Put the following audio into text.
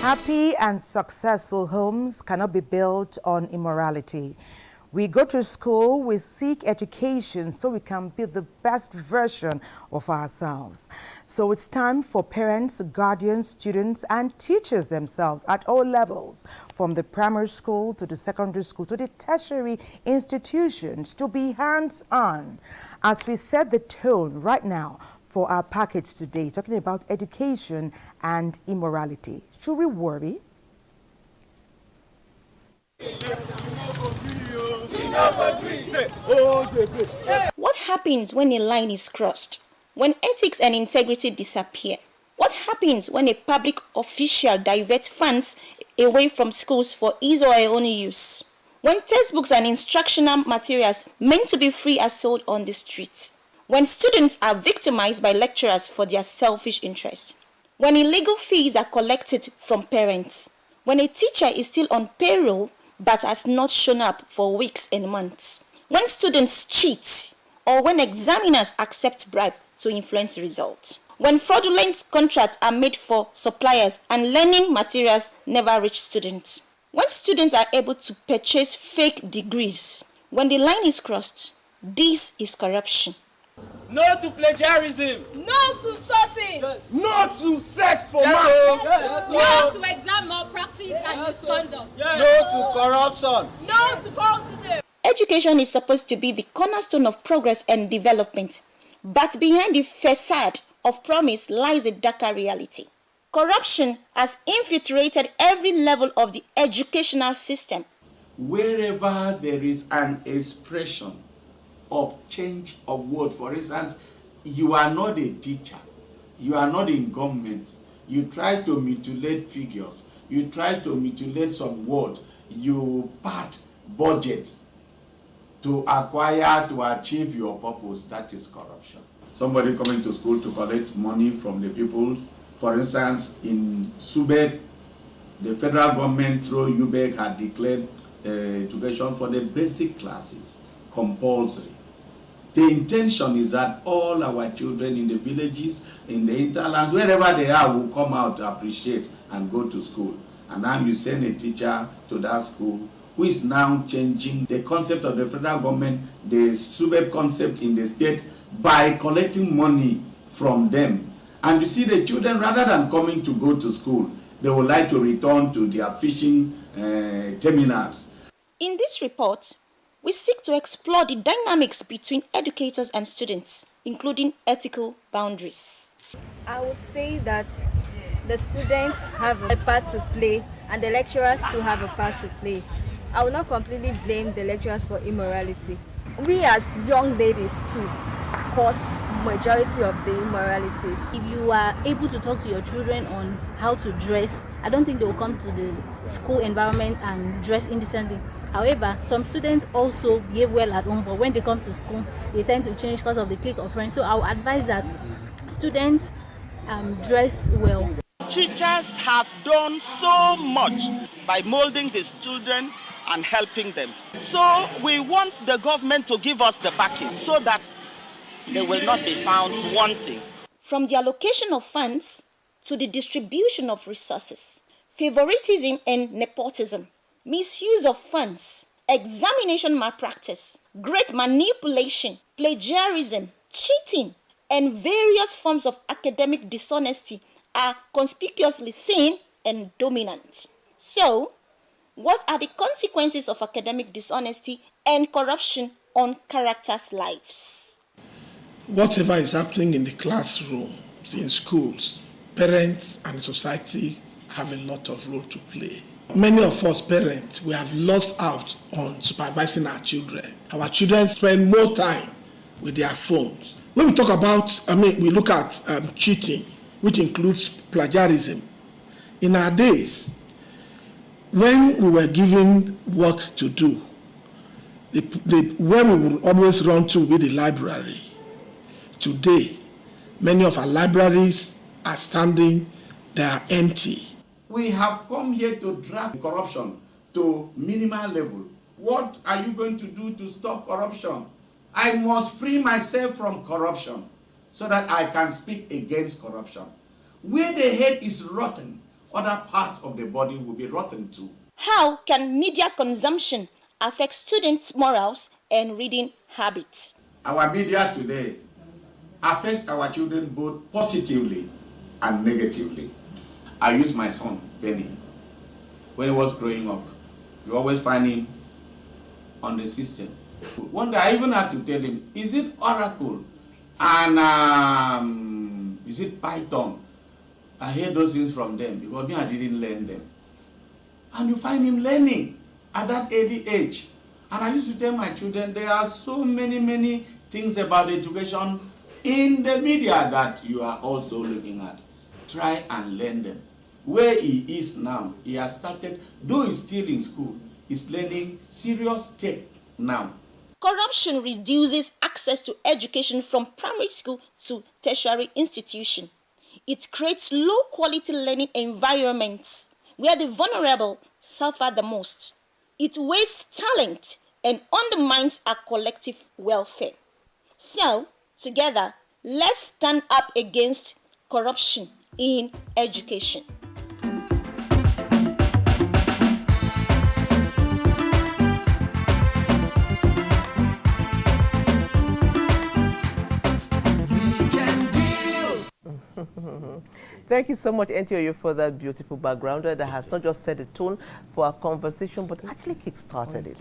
Happy and successful homes cannot be built on immorality. We go to school, we seek education so we can be the best version of ourselves. So it's time for parents, guardians, students, and teachers themselves at all levels, from the primary school to the secondary school to the tertiary institutions, to be hands-on as we set the tone right now for our package today, talking about education and immorality. Should we worry? What happens when a line is crossed? When ethics and integrity disappear? What happens when a public official diverts funds away from schools for his or her own use? When textbooks and instructional materials meant to be free are sold on the streets? When students are victimized by lecturers for their selfish interests? When illegal fees are collected from parents? When a teacher is still on payroll but has not shown up for weeks and months? When students cheat, or when examiners accept bribe to influence results? When fraudulent contracts are made for suppliers and learning materials never reach students? When students are able to purchase fake degrees? When the line is crossed, this is corruption. No to plagiarism. No to sorting. Yes. No to sex for marks. Yes. No to exam malpractice and misconduct. Yes. No to corruption. No to corruption. Education is supposed to be the cornerstone of progress and development, but behind the facade of promise lies a darker reality. Corruption has infiltrated every level of the educational system. Wherever there is an expression of change of word, for instance, you are not a teacher, you are not in government, you try to mutilate figures, you try to mutilate some word, you pad budget to acquire, to achieve your purpose, that is corruption. Somebody coming to school to collect money from the peoples, for instance, in Subek, the federal government through UBEC had declared education for the basic classes compulsory. The intention is that all our children in the villages, in the hinterlands, wherever they are, will come out to appreciate and go to school. And now you send a teacher to that school who is now changing the concept of the federal government, the Subek concept in the state, by collecting money from them. And you see the children, rather than coming to go to school, they would like to return to their fishing terminals. In this report, we seek to explore the dynamics between educators and students, including ethical boundaries. I would say that the students have a part to play and the lecturers too have a part to play. I will not completely blame the lecturers for immorality. We as young ladies too cause majority of the immoralities. If you are able to talk to your children on how to dress, I don't think they will come to the school environment and dress indecently. However, some students also behave well at home, but when they come to school, they tend to change because of the clique of friends. So I would advise that students dress well. Teachers have done so much by molding these children and helping them. So we want the government to give us the backing so that they will not be found wanting. From the allocation of funds to the distribution of resources, favoritism and nepotism, misuse of funds, examination malpractice, great manipulation, plagiarism, cheating, and various forms of academic dishonesty are conspicuously seen and dominant. So, what are the consequences of academic dishonesty and corruption on characters' lives? Whatever is happening in the classroom, in schools, parents and society have a lot of role to play. Many of us parents, we have lost out on supervising our children. Our children spend more time with their phones. When we talk about, we look at cheating, which includes plagiarism. In our days, when we were given work to do, where we would always run to with the library. Today, many of our libraries are standing, they are empty. We have come here to drag corruption to minimal level. What are you going to do to stop corruption? I must free myself from corruption so that I can speak against corruption. Where the head is rotten, other parts of the body will be rotten too. How can media consumption affect students' morals and reading habits? Our media today affects our children both positively and negatively. I use my son, Benny. When he was growing up, you always find him on the system. One day I even had to tell him, is it Oracle and is it Python? I heard those things from them because me, I didn't learn them. And you find him learning at that early age. And I used to tell my children, there are so many things about education in the media that you are also looking at. Try and learn them. Where he is now, he has started, though he's still in school, he's learning serious tech now. Corruption reduces access to education from primary school to tertiary institution. It creates low-quality learning environments where the vulnerable suffer the most. It wastes talent and undermines our collective welfare. So, together, let's stand up against corruption in education. Thank you so much, Ntio, for that beautiful backgrounder that has not just set the tone for our conversation, but actually kick-started it.